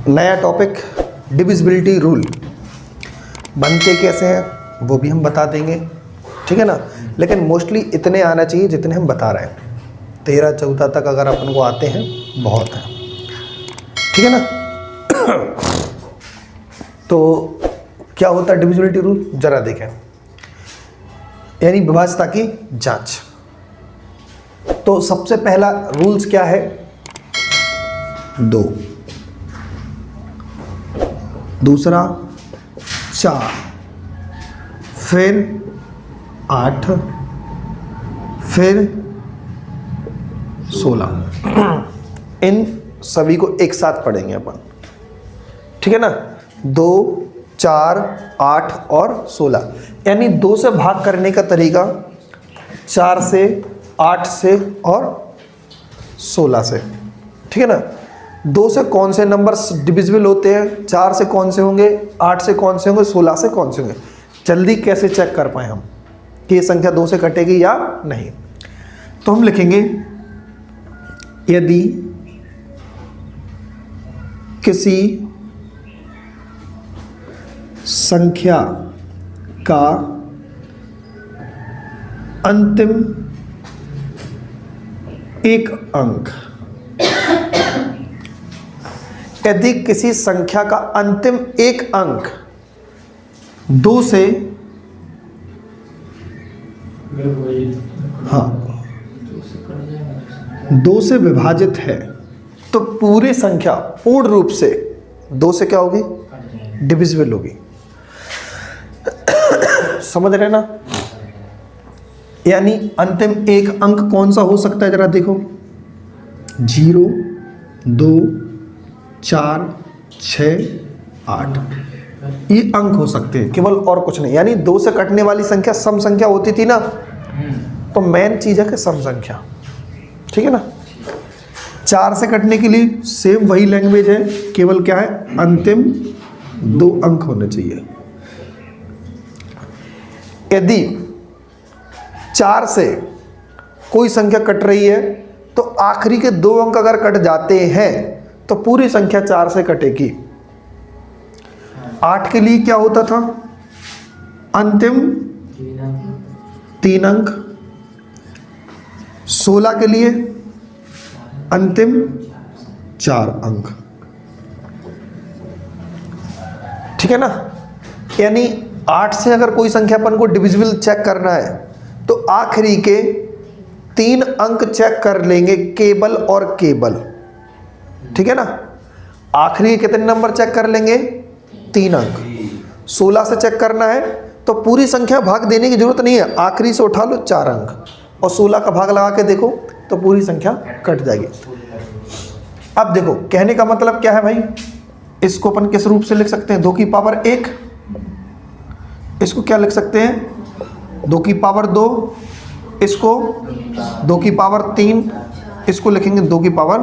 नया topic divisibility rule. बनते कैसे हैं वो भी हम बता देंगे, ठीक है ना। लेकिन मोस्टली इतने आना चाहिए जितने हम बता रहे हैं। 13-14 तक अगर अपन को आते हैं बहुत है, ठीक है ना। तो क्या होता है डिविजिबिलिटी रूल, जरा देखें। यानी विभाज्यता की जांच। तो सबसे पहला रूल्स क्या है, 2, दूसरा 4, फिर 8, फिर 16। इन सभी को एक साथ पढ़ेंगे अपन, ठीक है ना। 2, 4, 8 और 16। यानी 2 से भाग करने का तरीका 4 से, 8 से और 16 से, ठीक है ना। 2 से कौन से नंबर्स डिविजिबल होते हैं, 4 से कौन से होंगे, 8 से कौन से होंगे, 16 से कौन से होंगे। जल्दी कैसे चेक कर पाए हम कि ये संख्या 2 से कटेगी या नहीं। तो हम लिखेंगे यदि किसी संख्या का अंतिम एक अंक, यदि किसी संख्या का अंतिम एक अंक 2 से, हाँ, 2 से विभाजित है तो पूरी संख्या पूर्ण रूप से 2 से क्या होगी, डिविजिबल होगी। समझ रहे ना। यानी अंतिम एक अंक कौन सा हो सकता है, जरा देखो। 0, 2, 4, 6, 8 ये अंक हो सकते हैं केवल, और कुछ नहीं। यानी 2 से कटने वाली संख्या सम संख्या होती थी ना, तो मेन चीज है कि सम संख्या, ठीक है ना। 4 से कटने के लिए सेम वही लैंग्वेज है, केवल क्या है, अंतिम 2 अंक होने चाहिए। यदि 4 से कोई संख्या कट रही है तो आखिरी के 2 अंक अगर कट जाते हैं तो पूरी संख्या 4 से कटेगी। 8 के लिए क्या होता था, अंतिम 3 अंक। 16 के लिए अंतिम 4 अंक, ठीक है ना। यानी 8 से अगर कोई संख्या अपन को डिविजिबल चेक करना है तो आखिरी के 3 अंक चेक कर लेंगे केवल और केवल, ठीक है ना। आखिरी के कितने नंबर चेक कर लेंगे, 3 अंक। 16 से चेक करना है तो पूरी संख्या भाग देने की जरूरत नहीं है, आखिरी से उठा लो 4 अंक और 16 का भाग लगा के देखो तो पूरी संख्या कट जाएगी। अब देखो कहने का मतलब क्या है भाई, इसको अपन किस रूप से लिख सकते हैं, 2 की पावर 1। इसको क्या लिख सकते हैं, 2 की पावर 2। इसको 2 की पावर 3। इसको लिखेंगे 2 की पावर।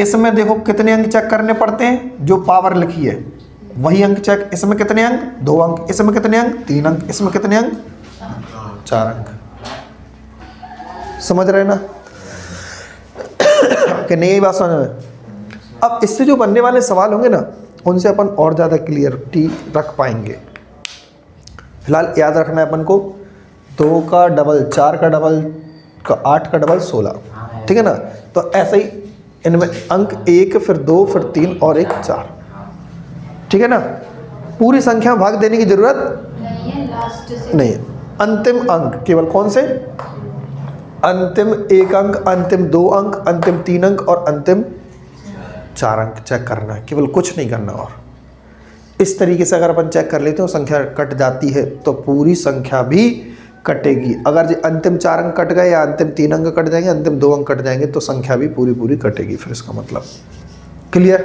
इसमें देखो कितने अंक चेक करने पड़ते हैं, जो पावर लिखी है वही अंक चेक। इसमें कितने अंक, 2 अंक। इसमें कितने अंक, 3 अंक। इसमें कितने अंक, 4 अंक। समझ रहे ना कि नहीं, यही बात समझ में। अब इससे जो बनने वाले सवाल होंगे ना, उनसे अपन और ज़्यादा क्लियरिटी रख पाएंगे। फिलहाल याद रखना है अपन को 2 का डबल 4 का डबल 8 का डबल 16, ठीक है ना। तो ऐसे ही इनमें अंक 1 फिर 2 फिर 3 और 1 4, ठीक है ना। पूरी संख्या भाग देने की जरूरत नहीं है। अंतिम अंक केवल कौन से, अंतिम 1 अंक, अंतिम 2 अंक, अंतिम 3 अंक और अंतिम 4 अंक चेक करना है, केवल कुछ नहीं करना। और इस तरीके से अगर अपन चेक कर लेते हो संख्या कट जाती है तो पूरी संख्या भी कटेगी। अगर जो अंतिम 4 अंक कट गए या अंतिम 3 अंक कट जाएंगे, अंतिम 2 अंक कट जाएंगे तो संख्या भी पूरी पूरी कटेगी। फिर इसका मतलब क्लियर,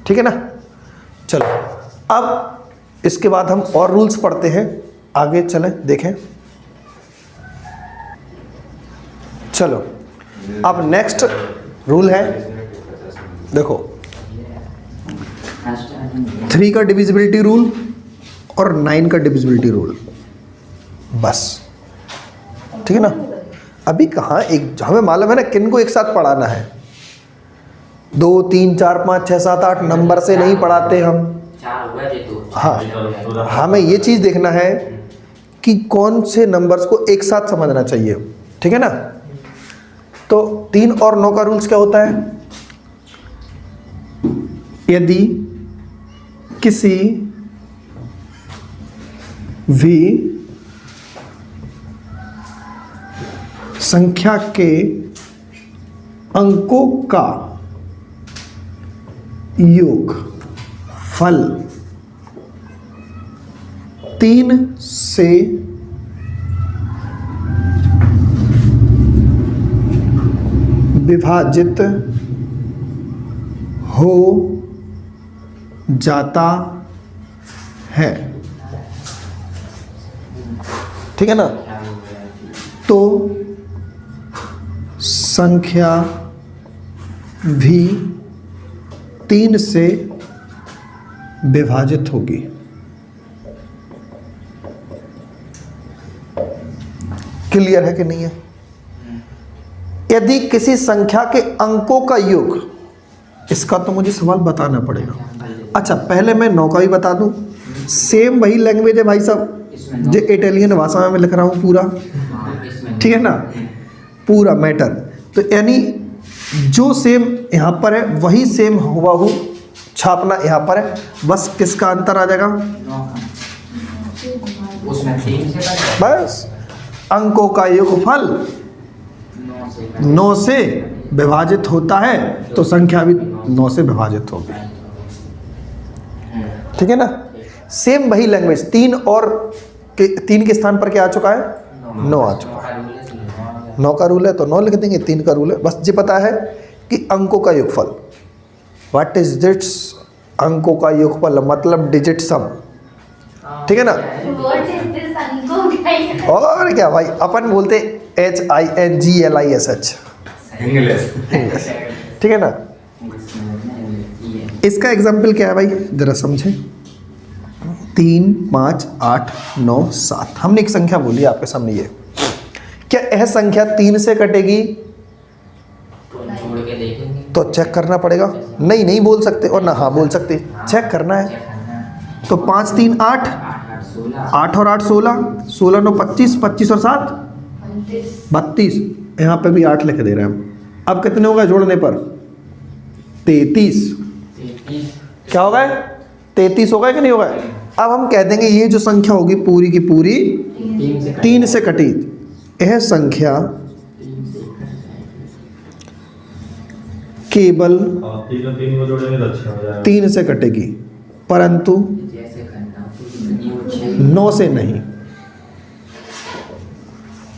ठीक है ना। चलो अब इसके बाद हम और रूल्स पढ़ते हैं, आगे चलें देखें। चलो अब नेक्स्ट रूल है, देखो 3 का डिविजिबिलिटी रूल और 9 का डिविजिबिलिटी रूल, बस, ठीक है ना। अभी कहाँ एक, हमें मालूम है ना किन को एक साथ पढ़ाना है, 2 3 4 5 6 7 8 नंबर से नहीं पढ़ाते हम। 4 हुआ ये तो हाँ, हमें ये चीज़ देखना है कि कौन से नंबर्स को एक साथ समझना चाहिए, ठीक है ना। तो 3 और 9 का रूल्स क्या होता है? यदि किसी भी संख्या के अंकों का योग फल 3 से विभाजित हो जाता है, ठीक है ना। तो संख्या भी 3 से विभाजित होगी। क्लियर है कि नहीं है? यदि किसी संख्या के अंकों का योग, इसका तो मुझे सवाल बताना पड़ेगा। अच्छा, पहले मैं 9 का भी बता दूं। सेम वही लैंग्वेज है भाई साहब, जो इटालियन भाषा में मैं लिख रहा हूं पूरा, ठीक है ना, पूरा मैटर। तो यानी जो सेम यहाँ पर है वही सेम हुबहू छापना यहाँ पर है, बस किसका अंतर आ जाएगा, उसमें 3 से बस अंकों का योगफल 9 से विभाजित होता है, तो संख्या भी 9 से विभाजित होगी, ठीक है ना। सेम वही लैंग्वेज, 3 के स्थान पर क्या आ चुका है, 9 आ चुका है। 9 का रूल है तो 9 लिख देंगे, 3 का रूल है, बस ये पता है कि अंकों का योगफल, व्हाट इज दिस, अंकों का योगफल मतलब डिजिट सम, ठीक है ना। और क्या भाई, अपन बोलते HINGLISH, ठीक है ना। इसका एग्जाम्पल क्या है भाई, जरा समझे। 3 5 8 9 7, हमने एक संख्या बोली आपके सामने, ये क्या यह संख्या 3 से कटेगी? जोड़ के देखेंगे तो चेक करना पड़ेगा। नहीं बोल सकते और ना हाँ बोल सकते, चेक करना है। तो 5 3 8, 8 और 8 16, 16 9 25, 25 और 7 32, यहाँ पे भी 8 लिख दे रहे हैं हम। अब कितने हो गए जोड़ने पर? 33। क्या हो गए? 33 हो गए कि नहीं हो गए? अब हम कह देंगे ये जो संख्या होगी पूरी की पूरी 3 से कटी, यह संख्या केवल 3 से कटेगी, परंतु 9 से नहीं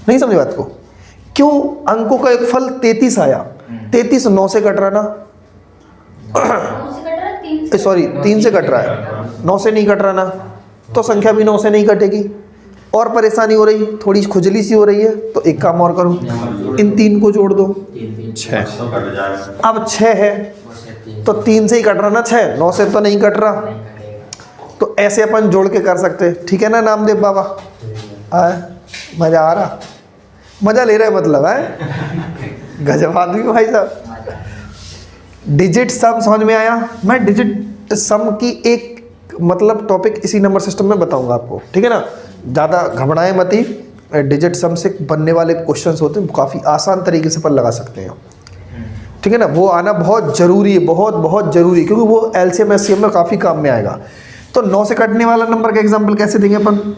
समझे बात को। क्यों? अंकों का एक फल 33 आया, 33 9 से कट रहा ना, सॉरी 3 से कट रहा है, 9 से नहीं कट रहा ना, तो संख्या भी 9 से नहीं कटेगी। और परेशानी हो रही, थोड़ी खुजली सी हो रही है, तो एक काम और करो, इन 3 को जोड़ दो, 6। अब 6 है तो 3 से ही कट रहा ना, 6 9 से तो नहीं कट रहा, तो ऐसे अपन जोड़ के कर सकते, ठीक है ना नामदेव बाबा। मजा आ रहा, मजा ले रहे मतलब है, गजब आदमी भाई साहब। डिजिट सम समझ में आया? मैं डिजिट सम की एक मतलब टॉपिक इसी नंबर सिस्टम में बताऊंगा आपको, ठीक है ना। ज़्यादा घबराएं मत ही, डिजिट सम से बनने वाले क्वेश्चंस होते हैं, काफ़ी आसान तरीके से अपन लगा सकते हैं, ठीक है ना। वो आना बहुत ज़रूरी है, बहुत ज़रूरी है, क्योंकि वो LCM SCM में काफ़ी काम में आएगा। तो 9 से कटने वाला नंबर का एग्जाम्पल कैसे देंगे अपन?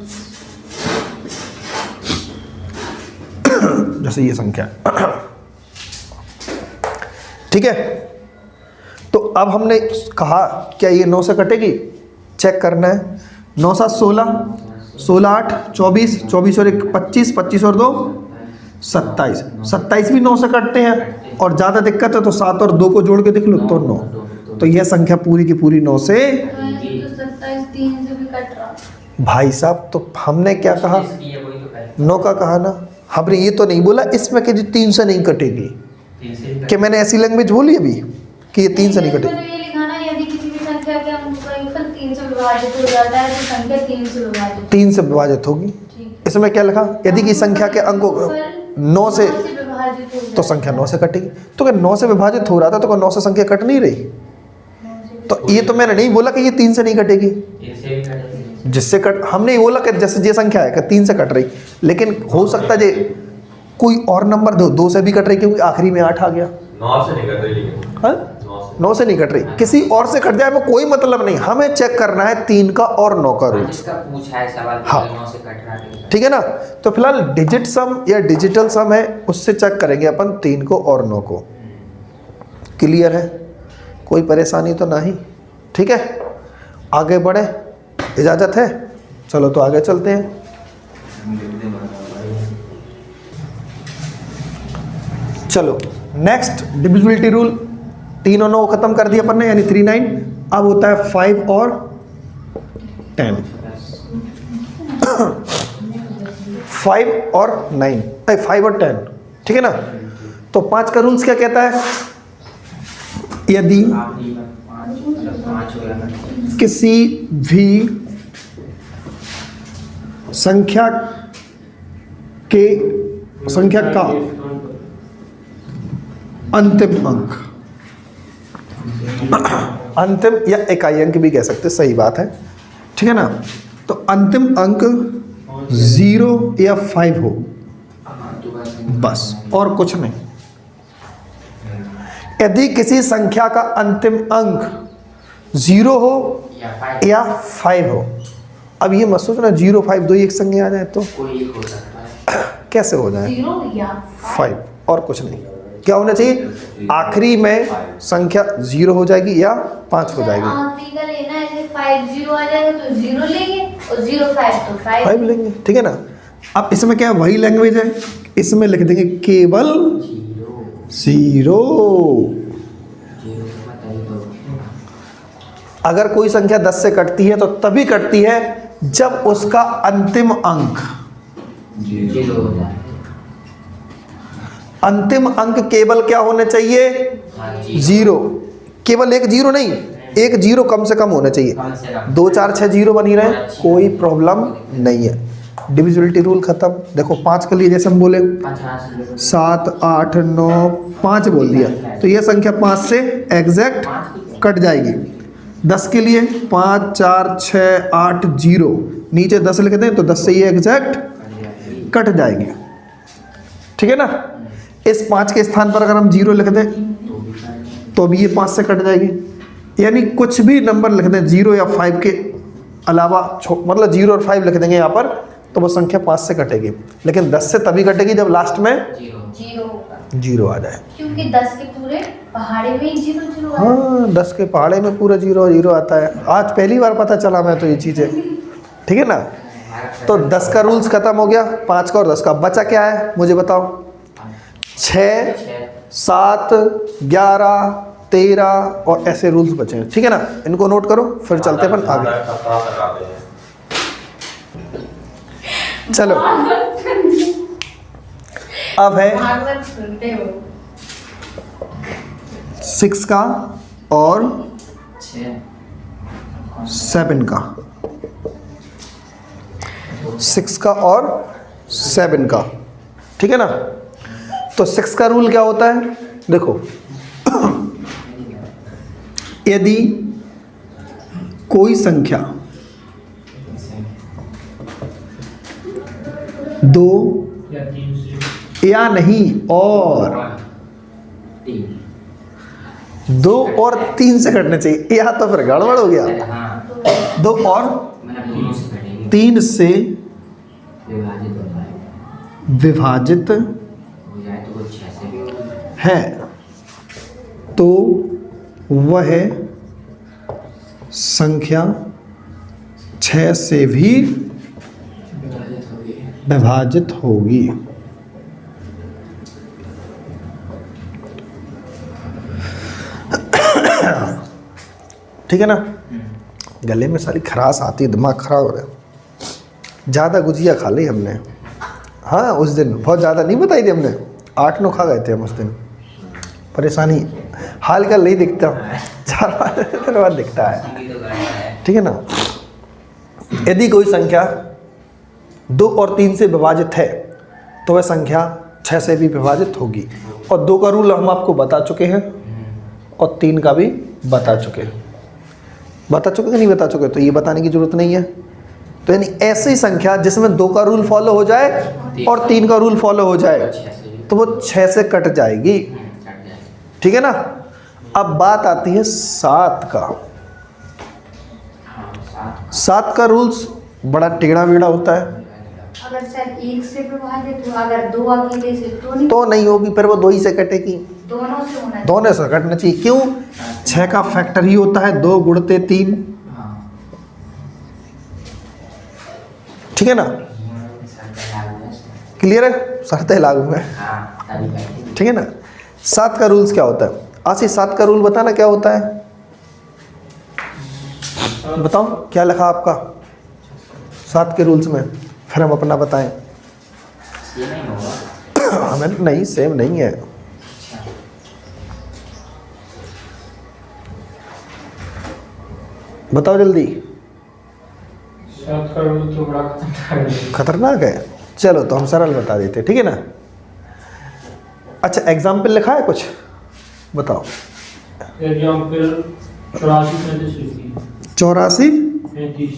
जैसे ये संख्या, ठीक है। तो अब हमने कहा क्या ये 9 से कटेगी? चेक करना है। 9 7 16, 16 8 24, 24 और 1 25, 25 और 2 27, 27 भी 9 से कटते हैं। और ज़्यादा दिक्कत है तो 7 और 2 को जोड़ के देख लो तो 9। तो यह संख्या पूरी की पूरी 9 से, 27 3 से भी कट रहा। भाई साहब तो हमने क्या कहा, 9 का कहा ना, हमने ये तो नहीं बोला इसमें कि 3 से नहीं कटेगी, कि मैंने ऐसी लैंग्वेज बोली अभी कि ये 3 से नहीं कटेगी। ये लिखा ना, यदि किसी भी संख्या के अंक का योगफल 3 से विभाजित हो जाता है तो संख्या 3 से विभाजित होगी। इसमें क्या लिखा? यदि की संख्या के अंकों 9 से विभाजित हो तो जाता संख्या है। 9 से कटेगी। तो क्या 9 से विभाजित हो रहा था तो क्या 9 से संख्या कट नहीं रही? तो ये तो मैंने नहीं बोला कि ये 3 से नहीं कटेगी, इनसे भी कटेगी। जिससे कट हमने ये बोला कि जैसे ये संख्या है कि 3 से कट रही, लेकिन हो सकता है जे कोई और नंबर 2 से भी कट रही क्योंकि आखिरी में 8 आ गया। 9 से नहीं कट रही लेकिन हाँ 9 से नहीं कट रही, किसी और से कट जाए वो कोई मतलब नहीं, हमें चेक करना है 3 का और 9 का रूल्स। जिसका पूछा है सवाल हाँ। 9 से कट रहा है। ठीक है ना। तो फिलहाल डिजिट सम या डिजिटल सम है उससे चेक करेंगे अपन 3 को और 9 को। क्लियर है, कोई परेशानी तो नहीं? ठीक है, आगे बढ़े, इजाज़त है? चलो तो आगे चलते हैं। चलो नेक्स्ट डिविजिबिलिटी रूल, 3 और 9 खत्म कर दिया अपन ने, यानी 3 9। अब होता है 5 और 10। 5 और 9, 5 और 10, ठीक है ना। तो 5 का रूल्स क्या कहता है? यदि आखिरी बार 5 मतलब 5 हो गया। किसी भी संख्या का अंतिम अंक, अंतिम या इकाई अंक भी कह सकते, सही बात है, ठीक है ना। तो अंतिम अंक 0 या 5 हो बस, और कुछ नहीं। यदि किसी संख्या का अंतिम अंक 0 हो या 5 हो, अब ये मत सोचना 0 5 दो ही एक संख्या आ जाए तो कोई एक हो सकता है। कैसे हो जाए? 0 या 5 और कुछ नहीं। क्या होना चाहिए? आखिरी में संख्या 0 हो जाएगी या 5 हो जाएगी। आखिरी का लेना है, जैसे 5 0 आ जाएगा तो 0 लेंगे और 0 5 तो 5 लेंगे, ठीक है ना। अब इसमें क्या वही लैंग्वेज है, इसमें लिख देंगे केवल 0। अगर कोई संख्या 10 से कटती है तो तभी कटती है जब उसका अंतिम अंक, 0 हो जाए। अंतिम अंक केवल क्या होने चाहिए? हाँ, 0। केवल एक 0 नहीं, एक 0 कम से कम होना चाहिए। कम से कम 2 4 6 0 बनी रहे, कोई प्रॉब्लम नहीं है। डिविजिबिलिटी रूल खत्म। देखो 5 के लिए जैसे हम बोले 7 8 9 5 बोल दिया, तो ये संख्या 5 से एग्जैक्ट कट जाएगी। 10 के लिए 5 4 6 8 0, नीचे 10 लिख दें तो 10 से ये एग्जैक्ट कट जाएगी, ठीक है ना। इस 5 के स्थान पर अगर हम 0 लिख दें तो भी ये 5 से कट जाएगी। यानी कुछ भी नंबर लिख दें 0 या 5 के अलावा, मतलब 0 और 5 लिख देंगे यहाँ पर, तो वो संख्या 5 से कटेगी। लेकिन 10 से तभी कटेगी जब लास्ट में 0 होगा, 0 आ जाए। क्योंकि 10 के पूरे पहाड़े में ही 0 0 आ हाँ 10 के पहाड़े में पूरा 0 0 आता है। आज पहली बार पता चला मैं तो ये चीज़ें, ठीक है ना। तो 10 का रूल्स खत्म हो गया, 5 का और 10 का। बचा क्या है मुझे बताओ? 6 7 11 13 और ऐसे रूल्स बचे हैं, ठीक है ना। इनको नोट करो, फिर चलते हैं अपन आगे। चलो अब है भागवत सुनते हो। 6 का और 7 का, 6 का और 7 का, ठीक है ना। तो 6 का रूल क्या होता है? देखो यदि कोई संख्या 2 या नहीं और 2 और 3 से कटने चाहिए, या तो फिर गड़बड़ हो गया। 2 और 3 से विभाजित है तो वह संख्या 6 से भी विभाजित होगी। ठीक है ना। गले में सारी खराश आती है, दिमाग खराब हो रहा है। ज़्यादा गुजिया खा ली हमने। हाँ उस दिन बहुत ज़्यादा नहीं बताई थी हमने, 8 9 खा गए थे हम उस दिन। परेशानी हाल का नहीं दिखता, 4 दिन बाद दिखता है, ठीक है ना। यदि कोई संख्या 2 और 3 से विभाजित है तो वह संख्या 6 से भी विभाजित होगी। और 2 का रूल हम आपको बता चुके हैं और 3 का भी बता चुके हैं। बता चुके कि नहीं बता चुके? तो ये बताने की जरूरत नहीं है। तो यानी ऐसी संख्या जिसमें 2 का रूल फॉलो हो जाए और 3 का रूल फॉलो हो जाए तो वो 6 से कट जाएगी। ठीक है ना। अब बात आती है 7 का। 7 का रूल्स बड़ा टेढ़ा मेढ़ा होता है। अगर सर 1 से विभाजित हो, अगर 2 अकेले से तो नहीं होगी, फिर वो 2 ही से कटेगी। दोनों से होना चाहिए। दोनों से कटना चाहिए। क्यों? 6 का फैक्टर ही होता है 2 गुणते 3। ठीक है ना। क्लियर है? शर्तें लागू है। ठीक है ना। 7 का रूल्स क्या होता है? आशीष 7 का रूल बताना क्या होता है? बताओ क्या लिखा आपका 7 के रूल्स में, फिर हम अपना बताएं। हमें नहीं, सेम नहीं है। बताओ जल्दी। 7 का रूल तो बड़ा खतरनाक है। चलो तो हम सरल बता देते, ठीक है ना। अच्छा एग्जाम्पल लिखा है कुछ? बताओ। एग्जाम्पल 84 84 35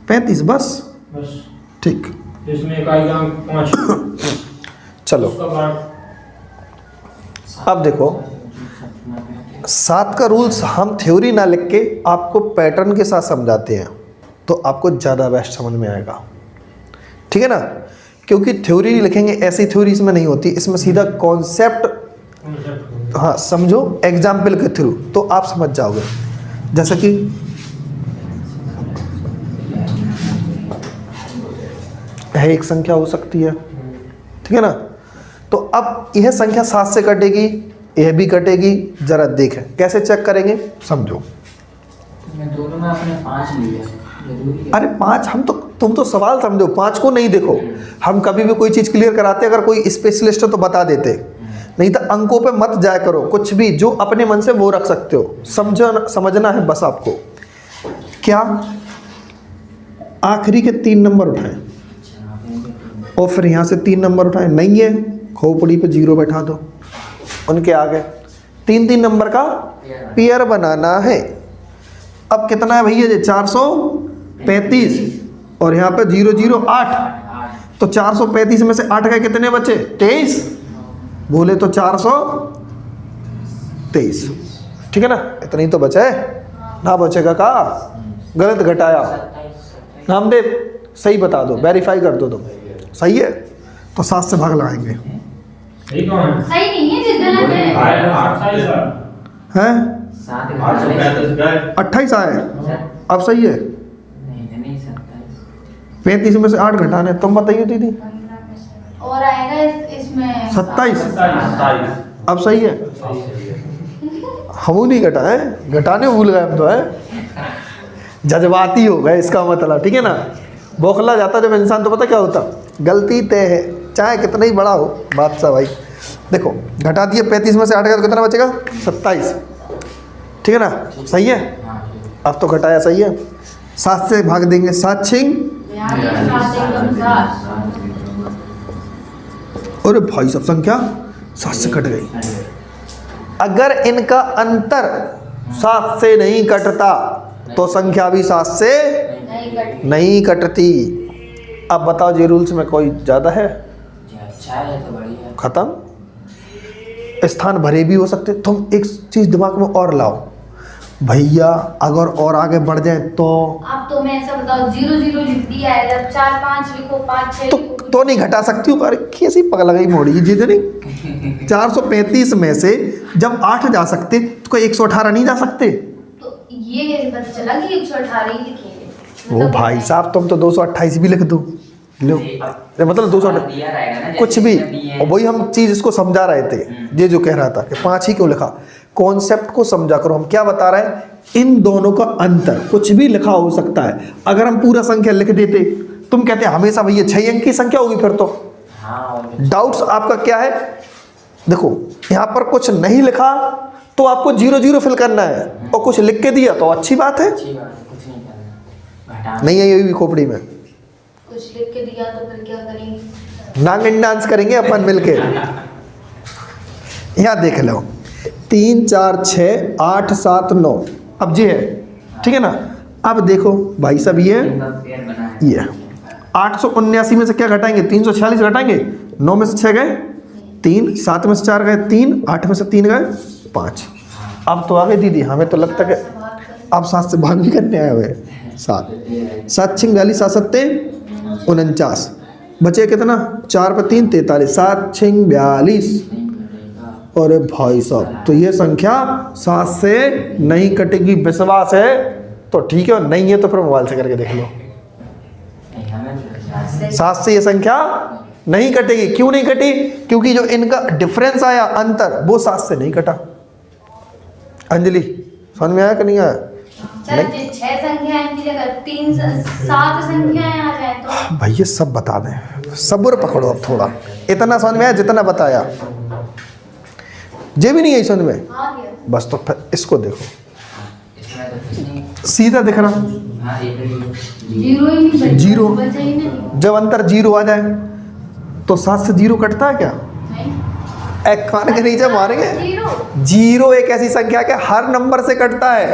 35 बस। बस ठीक। इसमें इकाई अंक 5। चलो उसका बाद अब देखो 7 का रूल्स हम थ्योरी ना लिख के आपको पैटर्न के साथ समझाते हैं तो आपको ज़्यादा बेस्ट समझ में आएगा। ठीक है ना। क्योंकि थ्योरी लिखेंगे, ऐसी थ्योरी इसमें नहीं होती। इसमें सीधा कॉन्सेप्ट, हाँ समझो एग्जाम्पल के थ्रू तो आप समझ जाओगे। जैसे कि यह एक संख्या हो सकती है, ठीक है ना। तो अब यह संख्या 7 से कटेगी, यह भी कटेगी। जरा देखें कैसे चेक करेंगे, समझो। दोनों में आपने 5 लिया, जरूरी है। अरे 5 हम तो, तुम तो सवाल समझो, 5 को नहीं देखो। हम कभी भी कोई चीज़ क्लियर कराते अगर कोई स्पेशलिस्ट हो तो बता देते, नहीं तो अंकों पे मत जाया करो। कुछ भी जो अपने मन से वो रख सकते हो। समझना है बस आपको। क्या आखिरी के 3 नंबर उठाएं और फिर यहाँ से 3 नंबर उठाएं, नहीं है खोपड़ी पे 0 बैठा दो। उनके आगे 3-3 नंबर का पेयर बनाना है। अब कितना है भैया? 435 और यहाँ पे 0 0 8। तो 435 में से 8 का कितने बचे? 23। बोले तो 423। ठीक है ना। इतना ही तो बचा है ना। बचेगा का? गलत घटाया। नामदेव सही बता दो, वेरीफाई कर दो तुम। सही है तो 7 से भाग लगाएंगे। सही कौन है? सही नहीं है, जिस गलत है। हैं 7 28 आए, अब सही है। नहीं 35 में से 8 घटाने, तुम बताइए दीदी। और आएगा इसमें 27, अब सही है। हम नहीं घटाए, घटाने भूल गए हम तो है। जज्बाती हो गए इसका मतलब, ठीक है ना। बौखला जाता जब इंसान तो पता क्या होता, गलती तय है चाहे कितना ही बड़ा हो बादशाह भाई। देखो घटा दिए 35 में से 8 का तो कितना बचेगा? 27। ठीक है ना। सही है। अब तो घटाया, सही है। 7 से भाग देंगे, 7 छिंग। अरे भाई सब संख्या 7 से कट गई। अगर इनका अंतर 7 से नहीं कटता तो संख्या भी 7 से नहीं कटती। अब बताओ जी रूल्स में कोई ज़्यादा है? अच्छा है तो बढ़िया। खत्म। स्थान भरे भी हो सकते। तुम एक चीज़ दिमाग में और लाओ भैया, अगर और आगे बढ़ जाए तो आप तो मैं ऐसा बताओ 0 0 लिख दिया है, जब 4 5 लिखो 5 6 तो नहीं घटा सकती हूँ। अरे कैसी पगला गई मोड़ी जी नहीं। 435 में से जब 8 जा सकते तो कोई 118 नहीं जा सकते? तो ये कैसे पता चला कि 118 ही लिखेंगे? वो भाई साहब तुम तो 228 भी लिख दो, लो मतलब 228 दिया रहेगा ना, कुछ भी। और वही हम चीज़ इसको समझा रहे थे, ये जो कह रहा था कि 5 ही क्यों लिखा। कॉन्सेप्ट को समझा करो। हम क्या बता रहे हैं, इन दोनों का अंतर कुछ भी लिखा हो सकता है। अगर हम पूरा संख्या लिख देते, तुम कहते हमेशा भैया 6 अंक की संख्या होगी, फिर तो डाउट्स आपका क्या है। देखो यहाँ पर कुछ नहीं लिखा तो आपको 0 0 फिल करना है, और कुछ लिख के दिया तो अच्छी बात है। कुछ नहीं करना, नहीं है ये भी खोपड़ी में कुछ लिख के दिया तो फिर क्या करेंगे? नागिन डांस करेंगे अपन मिलके। यहाँ देख लो 3 4 6 8 7 9, अब जी है, ठीक है ना। अब देखो भाई साहब ये 879 में से क्या घटाएंगे, 346 घटाएंगे। 9 में से 6 गए 3, 7 में से 4 गए 3, 8 में से 3 गए 5। अब तो आ गए दीदी, हमें तो लगता है अब 7 से भाग भी करने आए हुए। 7 7 6 42 7 7 49, बचे कितना, 4 पर 3 43, 7 6 42। अरे भाई साहब, तो ये संख्या 7 से नहीं कटेगी। विश्वास है तो ठीक है, और नहीं है तो फिर मोबाइल से करके देख लो। 7 से ये संख्या नहीं कटेगी। क्यों नहीं कटी? क्योंकि जो इनका डिफरेंस आया, अंतर, वो 7 से नहीं कटा। अंजलि समझ में आया कि नहीं आया? सर 6 संख्याएं की जगह 3 7 संख्याएं आ जाए तो भाई ये सब बता दें, सब्र पकड़ो अब थोड़ा। इतना समझ में आया जितना बताया, जे भी नहीं है समझ में आ गया। बस। तो फिर इसको देखो, सीधा दिख रहा, जीरो ही नहीं बचा, जीरो। बचा ही नहीं। जब अंतर 0 आ जाए तो 7 से 0 कटता है क्या? नहीं। एक कान के नीचे मारेंगे। जीरो 0 एक ऐसी संख्या है हर नंबर से कटता है,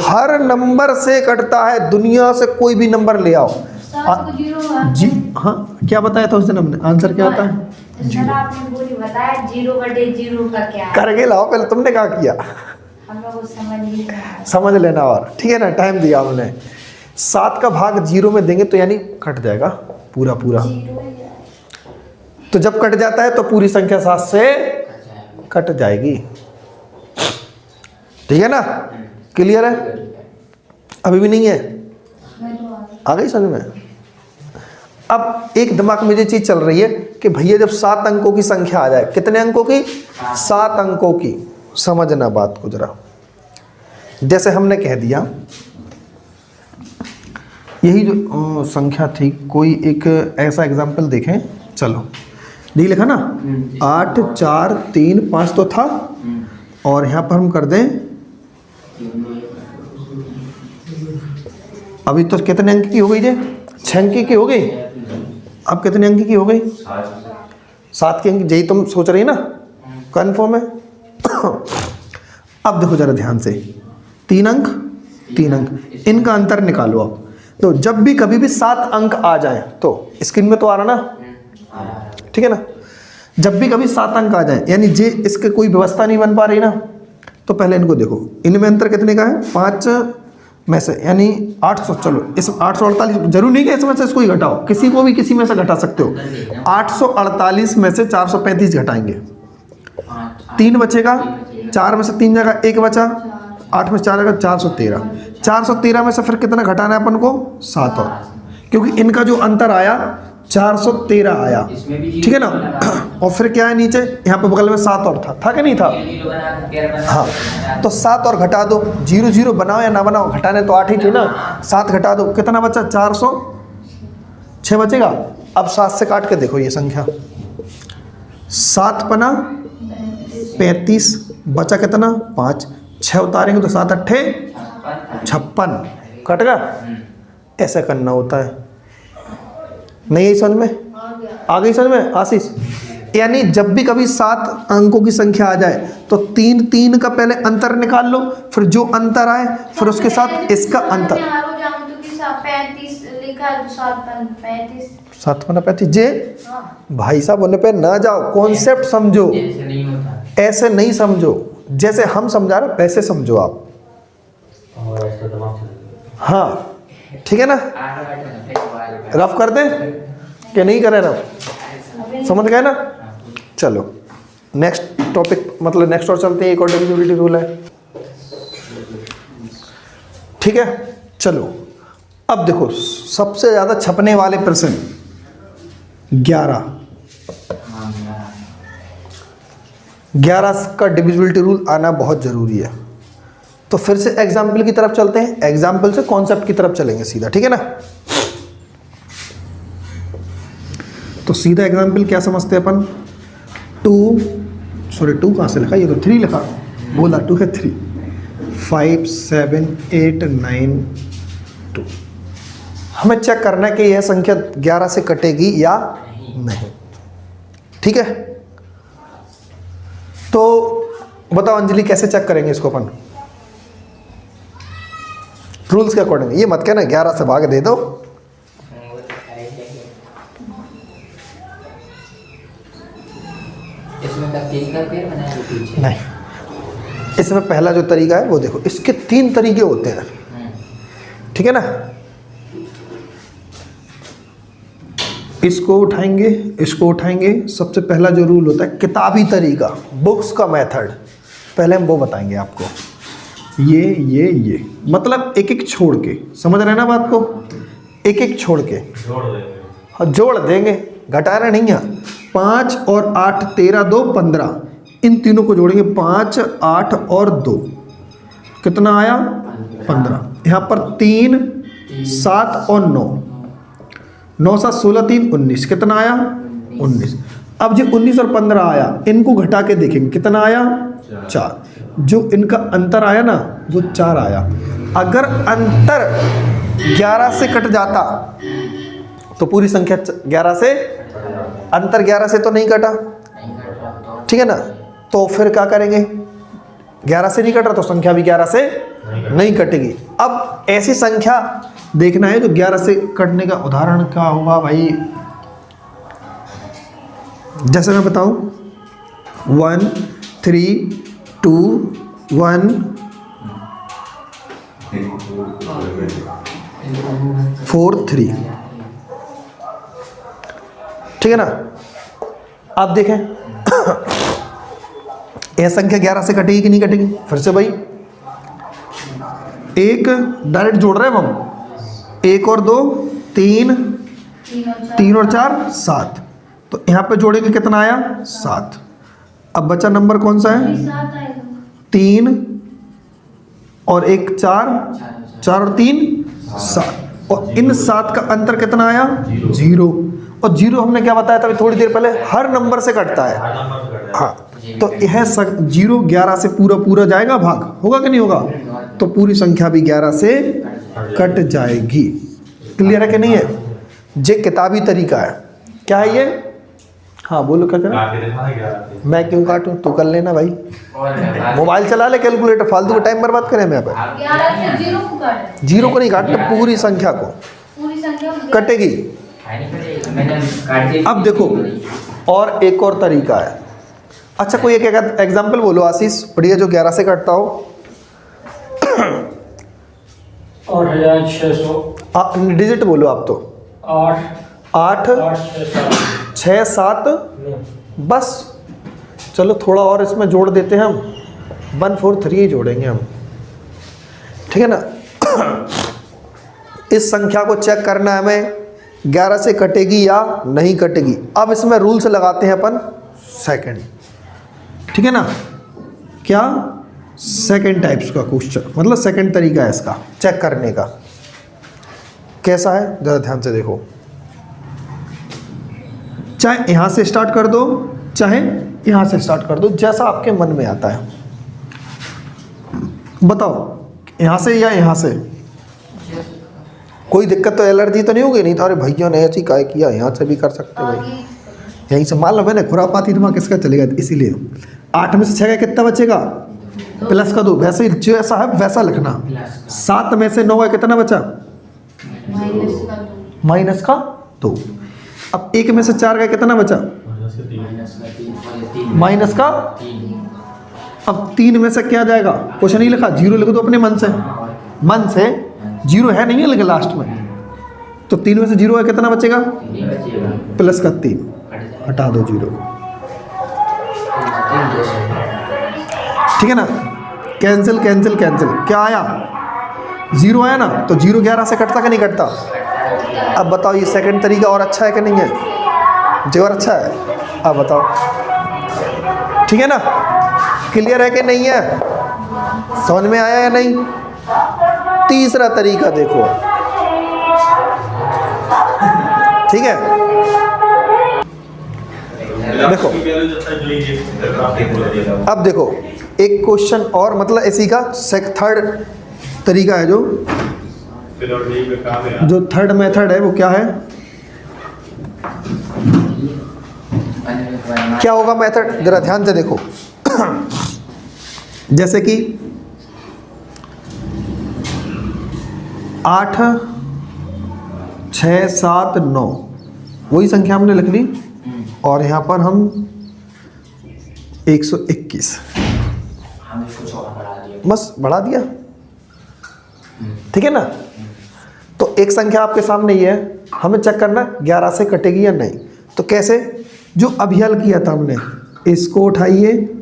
हर नंबर से कटता है। दुनिया से कोई भी नंबर ले आओ। 7 को 0 आ जी हाँ, क्या बताया था उस दिन हमने? आंसर क्या आता है? सर आपने पूरी बताया 0 बटे 0 का क्या है? करके लाओ, पहले तुमने क्या किया हम लोग को समझ नहीं आया। समझ लेना। और ठीक है ना, टाइम दिया हमने। 7 का भाग 0 में देंगे तो यानी कट जाएगा पूरा पूरा। जीरो ही है। तो जब कट जाता है तो पूरी संख्या 7 से कट जाएगी। ठीक है ना, क्लियर है? अभी भी नहीं है? मैं तो आ आ गई समझ में? अब एक दिमाग में ये चीज चल रही है कि भैया जब 7 अंकों की संख्या आ जाए, कितने अंकों की? 7 अंकों की। समझना बात को जरा। जैसे हमने कह दिया, यही जो संख्या थी, कोई एक ऐसा एग्जाम्पल देखें। चलो नहीं लिखा ना, 8 4 3 5 तो था, और यहाँ पर हम कर दें, अभी तो कितने अंक की हो गई जे? 6 अंक की हो गई। अब कितने अंक की हो गई? 7 के अंक। यही तुम सोच रही ना, कन्फर्म है? अब देखो जरा ध्यान से, 3 अंक 3 अंक, इनका अंतर निकालो आप। तो जब भी कभी भी 7 अंक आ जाए, तो स्क्रीन में तो आ रहा ना, ठीक है ना। जब भी कभी 7 अंक आ जाए, यानी जे इसके कोई व्यवस्था नहीं बन पा रही ना, तो पहले इनको देखो, इनमें अंतर कितने का है? 5 में से, यानी 800। चलो इस 848, जरूर नहीं कि इसमें से इसको ही घटाओ, किसी को भी किसी में से घटा सकते हो। 848 में से 435 घटाएंगे, 3 बचेगा। 4 में से 3 जगह 1 बचा, 8 में से 4 जगह 413। 413 में से फिर कितना घटाना है अपन को? 7 और, क्योंकि इनका जो अंतर आया 413 आया, ठीक है ना। और फिर क्या है नीचे, यहाँ पे बगल में 7 और था कि नहीं था? हाँ, तो 7 और घटा दो। 0 0 बनाओ या ना बनाओ, घटाने तो 8 ही थे ना। 7 घटा दो, कितना बचा? 406 बचेगा। अब 7 से काट के देखो ये संख्या, 7 पना 35, बचा कितना? 5। 6 उतारेंगे तो 7 8 56, कट गया। ऐसा करना होता है। नहीं आई समझ में? आ गई समझ में आशीष? यानी जब भी कभी 7 अंकों की संख्या आ जाए तो 3 3 का पहले अंतर निकाल लो, फिर जो अंतर आए फिर उसके साथ इसका अंतर। 35 लिखा है, 7 7 पना 35 जे। भाई साहब उन्हें पे ना जाओ, कॉन्सेप्ट समझो, ऐसे नहीं समझो। जैसे हम समझा रहे वैसे समझो आप। हाँ ठीक है ना, रफ कर दें कि नहीं करें रफ? समझ गए ना? चलो नेक्स्ट टॉपिक, मतलब नेक्स्ट और चलते हैं। एक और डिविजिबिलिटी रूल है, ठीक है। चलो अब देखो सबसे ज्यादा छपने वाले प्रश्न 11 का डिविजिबिलिटी रूल आना बहुत जरूरी है। तो फिर से एग्जाम्पल की तरफ चलते हैं, एग्जाम्पल से कॉन्सेप्ट की तरफ चलेंगे सीधा, ठीक है ना। तो सीधा एग्जाम्पल क्या समझते हैं अपन? 2 कहाँ से लिखा? ये तो 3 लिखा, बोला 2 है 3, 5 7 8 9 2। हमें चेक करना है कि यह संख्या 11 से कटेगी या नहीं। ठीक है, तो बताओ अंजलि कैसे चेक करेंगे इसको अपन रूल्स के अकॉर्डिंग? ये मत कहना 11 से भाग दे दो। इसमें का 3 का पेड़ बनाया वो पीछे नहीं, इसमें पहला जो तरीका है वो देखो, इसके 3 तरीके होते हैं, ठीक है ना। इसको उठाएंगे, इसको उठाएंगे। सबसे पहला जो रूल होता है किताबी तरीका, बुक्स का मेथड, पहले हम वो बताएंगे आपको। ये मतलब एक एक छोड़ के, समझ रहे हैं ना बात को, एक एक छोड़ के हाँ, जोड़ देंगे, घटाना नहीं है। 5 और 8 13 2 15, इन तीनों को जोड़ेंगे, 5 8 और 2 कितना आया 15। यहाँ पर 3 7 और 9, 9 7 16 3 19, कितना आया 19। अब जो 19 और 15 आया, इनको घटा के देखेंगे कितना आया 4। जो इनका अंतर आया ना वो 4 आया। अगर अंतर 11 से कट जाता तो पूरी संख्या 11 से, अंतर 11 से तो नहीं कटा, ठीक है ना, तो फिर क्या करेंगे, 11 से नहीं कट रहा तो संख्या भी 11 से नहीं कटेगी। अब ऐसी संख्या देखना है जो 11 से कटने का उदाहरण क्या होगा भाई, जैसे मैं बताऊं 1 3 2 1 4 3, ठीक है ना। आप देखें यह संख्या 11 से कटेगी कि नहीं कटेगी? फिर से भाई एक डायरेक्ट जोड़ रहे हैं हम, 1 और 2 3, 3 और 4 7, तो यहाँ पे जोड़ेंगे कितना आया 7। अब बचा नंबर कौन सा है 3 और 1 4, 4 और 3 7, और इन 7 का अंतर कितना आया 0। और 0 हमने क्या बताया था थोड़ी देर पहले, हर नंबर से कटता है। हाँ, तो यह 0 11 से पूरा जाएगा, भाग होगा कि नहीं होगा, तो पूरी संख्या भी 11 से कट जाएगी। क्लियर है कि नहीं है? ये किताबी तरीका है। क्या है ये? हाँ बोलो क्या करें? मैं क्यों काटूं, तू कर लेना भाई, मोबाइल चला ले, कैलकुलेटर, फालतू का टाइम बर्बाद करें मैं पे। 11 से 0 को काट, 0 को नहीं काटना, पूरी संख्या को, पूरी संख्या कटेगी। अब देखो और एक और तरीका है। अच्छा कोई एक एग्जाम्पल बोलो आशीष, बढ़िया, जो 11 से कटता हो। 8600, डिजिट बोलो आप तो। 8 6 7, बस चलो थोड़ा और इसमें जोड़ देते हैं हम, 1 4 3 ही जोड़ेंगे हम, ठीक है ना। इस संख्या को चेक करना है हमें 11 से कटेगी या नहीं कटेगी। अब इसमें रूल्स लगाते हैं अपन सेकंड, ठीक है ना। क्या? सेकंड टाइप्स का क्वेश्चन, मतलब सेकंड तरीका है इसका चेक करने का। कैसा है ज़रा ध्यान से देखो, चाहे यहाँ से स्टार्ट कर दो चाहे यहाँ से स्टार्ट कर दो, जैसा आपके मन में आता है। बताओ यहाँ से या यहाँ से, कोई दिक्कत तो एलर्जी तो नहीं होगी? नहीं तो अरे भैया ने ऐसी काय किया, यहाँ से भी कर सकते भाई, यहीं से मान लो मैंने खुरापाती दिमाग किसका चलेगा, इसीलिए 8 में से 6 का कितना बचेगा प्लस का 2, वैसे ही जो ऐसा है वैसा लिखना। 7 में से 9 का कितना बचा माइनस का 2। अब 1 में से 4 का कितना बचा माइनस का। अब 3 में से क्या जाएगा, कुछ नहीं लिखा, 0 लिख दो अपने मन से, 0 है नहीं है लिखा लास्ट में, तो 3 में से 0 है कितना बचेगा प्लस का 3, हटा दो 0, ठीक है ना। कैंसिल कैंसिल कैंसिल, क्या आया 0 आया ना, तो 0 11 से कटता कि नहीं कटता। अब बताओ ये सेकंड तरीका और अच्छा है कि नहीं है? जो और अच्छा है, अब बताओ, ठीक है ना, क्लियर है कि नहीं है, समझ में आया या नहीं। तीसरा तरीका देखो, ठीक है, देखो अब देखो एक क्वेश्चन और, मतलब इसी का थर्ड तरीका है, जो थर्ड मेथड है वो क्या है, क्या होगा मेथड, जरा ध्यान से देखो। जैसे कि 8 6 7 9 वही संख्या हमने लिख ली और यहाँ पर हम 121 हमने कुछ और बढ़ा दिया। बस बढ़ा दिया, ठीक है ना। तो एक संख्या आपके सामने ही है, हमें चेक करना 11 से कटेगी या नहीं। तो कैसे, जो अभी हल किया था हमने, इसको उठाइए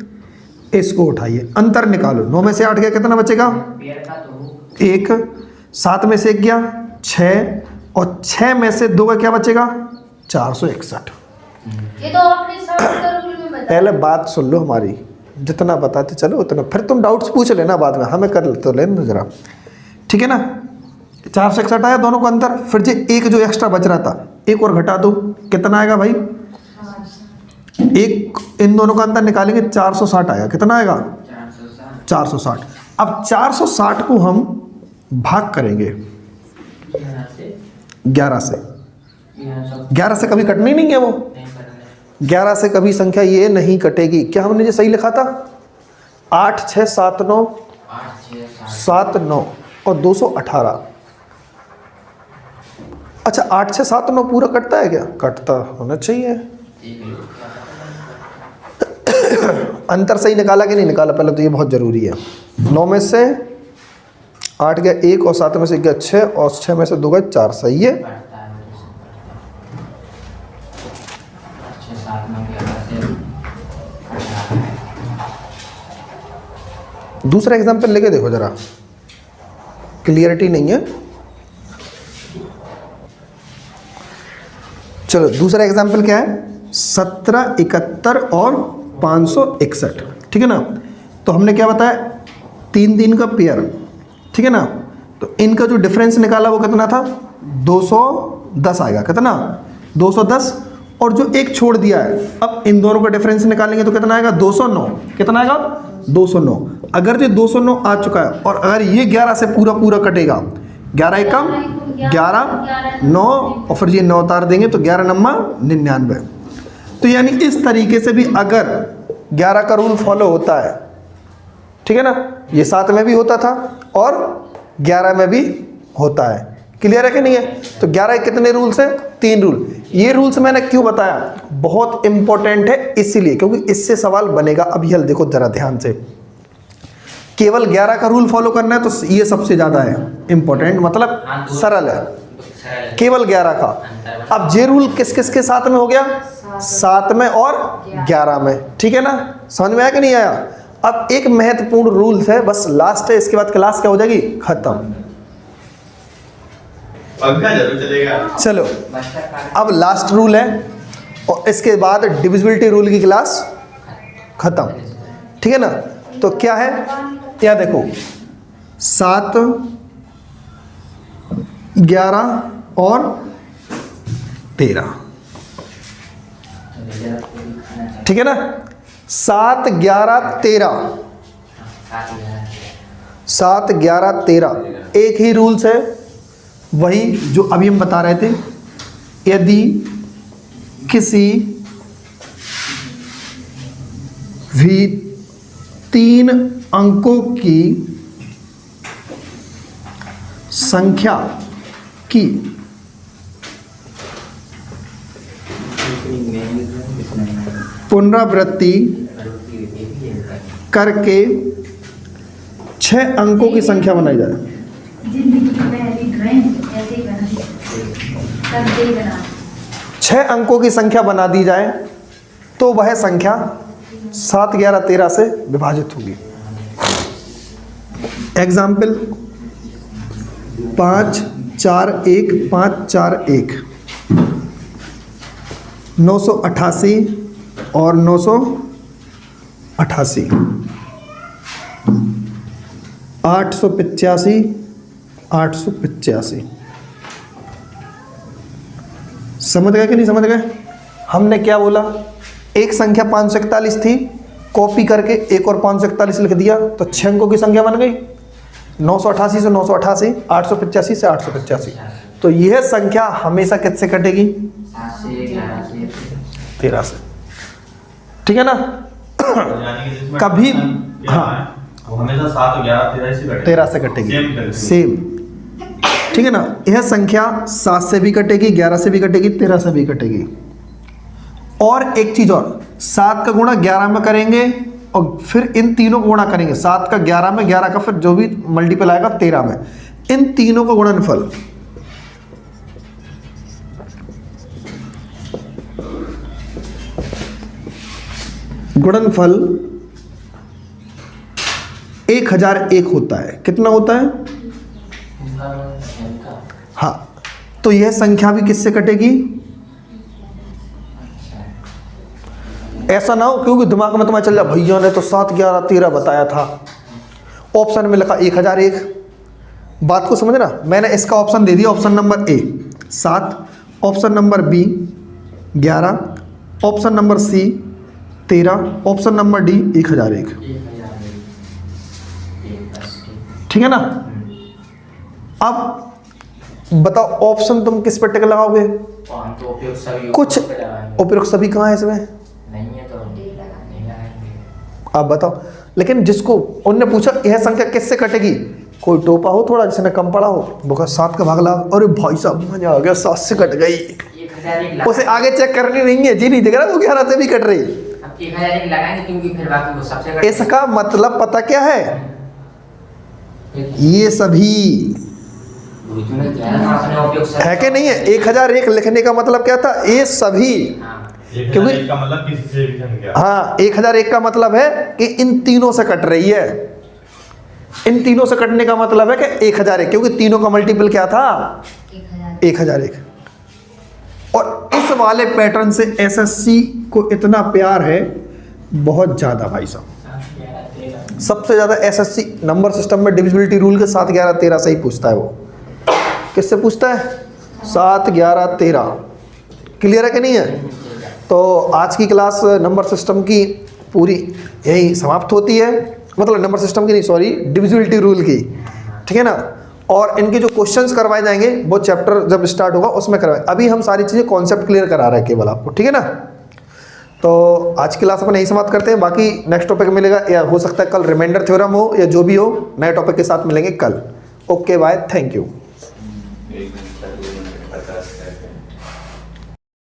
इसको उठाइए, अंतर निकालो। 9 में से 8 गया, कितना बचेगा? पेड़ का तो 1। 7 में से 1 गया 6 और 6 में से 2 का क्या बचेगा? 461। ये तो आपने सब रूल में बताया। पहले बात सुन लो हमारी, जितना बताते चलो उतना, फिर तुम डाउट्स पूछ लेना बाद में, हमें कर तो लेना जरा, ठीक है ना। 461 आया दोनों को अंतर, फिर जो एक जो एक्स्ट्रा बच रहा था एक और घटा दो, कितना आएगा भाई? एक, इन दोनों का अंतर निकालेंगे 460 आएगा, कितना आएगा? 460। अब 460 को हम भाग करेंगे 11 से। 11 से कभी कटनी नहीं है वो, 11 से कभी संख्या ये नहीं कटेगी। क्या हमने जो सही लिखा था? 8 6 7 9 7 9 और 218। अच्छा 8 6 7 9 पूरा कटता है क्या? कटता होना चाहिए। अंतर सही निकाला कि नहीं निकाला, पहले तो ये बहुत ज़रूरी है। 9 में से 8 गया 1 और 7 में से गया 6 और 6 में से 2 गया 4, सही है। दूसरा एग्जाम्पल लेके देखो जरा, क्लियरिटी नहीं है। चलो दूसरा एग्जाम्पल क्या है? 17 71 और 561, ठीक है ना। तो हमने क्या बताया? 3 3 का पेयर, ठीक है ना। तो इनका जो डिफरेंस निकाला वो कितना था? 210 आएगा, कितना? 210। और जो एक छोड़ दिया है, अब इन दोनों का डिफरेंस निकालेंगे तो कितना आएगा? 209। कितना आएगा? 209। अगर ये 209 आ चुका है और अगर ये 11 से पूरा पूरा कटेगा, 11 एक कम 11 9 और फिर ये 9 उतार देंगे तो 11 9 99। तो यानी इस तरीके से भी अगर 11 का रूल फॉलो होता है, ठीक है ना। ये 7 में भी होता था और 11 में भी होता है। क्लियर है कि नहीं है? तो 11 के कितने रूल्स हैं? 3 रूल। ये रूल्स मैंने क्यों बताया? बहुत इंपॉर्टेंट है इसीलिए, क्योंकि इससे सवाल बनेगा। अभी हल देखो जरा ध्यान से, केवल 11 का रूल फॉलो करना है तो ये सबसे ज़्यादा है इंपॉर्टेंट, मतलब सरल है, केवल 11 का। अब ये रूल किस किस के साथ में हो गया? 7 में और 11 में, ठीक है ना। समझ में आया कि नहीं आया? अब एक महत्वपूर्ण रूल है, बस लास्ट है, इसके बाद क्लास क्या हो जाएगी? खत्म। पंखा जरूर चलेगा। चलो अब लास्ट रूल है और इसके बाद डिविजिबिलिटी रूल की क्लास खत्म, ठीक है ना। तो क्या है? क्या देखो, 7 11 और 13, ठीक है ना। 7 11 13 7 11 13 एक ही रूल्स है, वही जो अभी हम बता रहे थे। यदि किसी भी 3 अंकों की संख्या की पुनरावृत्ति करके 6 अंकों की संख्या बनाई जाए। जिंदगी में अभी ड्राइंग ऐसे ही बना, तब दे बना 6 अंकों की संख्या बना दी जाए तो वह संख्या 7 11 13 से विभाजित होगी। एग्जाम्पल 5 4 1 5 4 1 988 और 988 885 885। समझ गए कि नहीं समझ गए? हमने क्या बोला? एक संख्या 541 थी, कॉपी करके एक और 541 लिख दिया तो 6 अंकों की संख्या बन गई। 988 से 988, 885 से 885। तो यह संख्या हमेशा किससे कटेगी? 13 से। ठीक है ना। यानी कि जिसमें कभी क्या हाँ है, वो हमेशा 7 और 11 13 से कटेगी। 13 से कटेगी, सेम करेगी। सेम, ठीक है ना। यह संख्या 7 से भी कटेगी, 11 से भी कटेगी, 13 से भी कटेगी। और एक चीज और, 7 का गुणा 11 में करेंगे और फिर इन तीनों को गुणा करेंगे, 7 का 11 में, 11 का फिर जो भी मल्टीपल आएगा 13 में, इन तीनों का गुणनफल गुणनफल 1001 होता है। कितना होता है? हाँ, तो यह संख्या भी किससे कटेगी? ऐसा ना हो क्योंकि दिमाग में तुम्हें चल जाए भैया ने तो 7 11 13 बताया था, ऑप्शन में लिखा 1001। बात को समझना, मैंने इसका ऑप्शन दे दिया, option number A 7, option number B 11, option number C 13, option number D 1001। ठीक है ना। अब बताओ ऑप्शन तुम किस पर टिक लगाओगे? कुछ उपयुक्त सभी कहाँ है इसमें? नहीं है तो नहीं लगाएंगे। आप बताओ। लेकिन जिसको उनने पूछा यह संख्या किससे कटेगी, कोई टोपा हो थोड़ा जिसने कम पढ़ा हो, वो कहा 7 का भाग लगा, अरे भाई साहब मजा आ गया 7 से कट गई, 1001 उसे आगे चेक करनी नहीं है जी, नहीं दिख रहा वो 11 से भी कट रही। अब 1001 लगाएंगे क्योंकि फिर बाकी वो सबसे कट इसका मतलब पता क्या है? ये सभी है कि नहीं है? 1001 लिखने का मतलब क्या था? ये सभी, क्योंकि इसका मतलब किसी से भी संख्या। हाँ 1001 का मतलब है कि इन तीनों से कट रही है, इन तीनों से कटने का मतलब है कि 1001, क्योंकि तीनों का मल्टीपल क्या था? 1001। और इस वाले पैटर्न से एसएससी को इतना प्यार है, बहुत ज्यादा भाई साहब। सबसे ज्यादा एसएससी नंबर सिस्टम में डिविजिबिलिटी रूल के 7 11 13 से ही पूछता है। वो किससे पूछता है? 7 11 13। क्लियर है कि नहीं है? तो आज की क्लास नंबर सिस्टम की पूरी यही समाप्त होती है, मतलब नंबर सिस्टम की नहीं, सॉरी, डिविजिबिलिटी रूल की। ठीक है ना। और इनके जो क्वेश्चंस करवाए जाएंगे वो चैप्टर जब स्टार्ट होगा उसमें करवाए। अभी हम सारी चीज़ें कॉन्सेप्ट क्लियर करा रहे हैं केवल आपको। ठीक है ना। तो आज की क्लास अपन यही समाप्त करते हैं, बाकी नेक्स्ट टॉपिक मिलेगा, या हो सकता है कल रिमाइंडर थ्योरम हो या जो भी हो, नए टॉपिक के साथ मिलेंगे कल। Okay bye, thank you.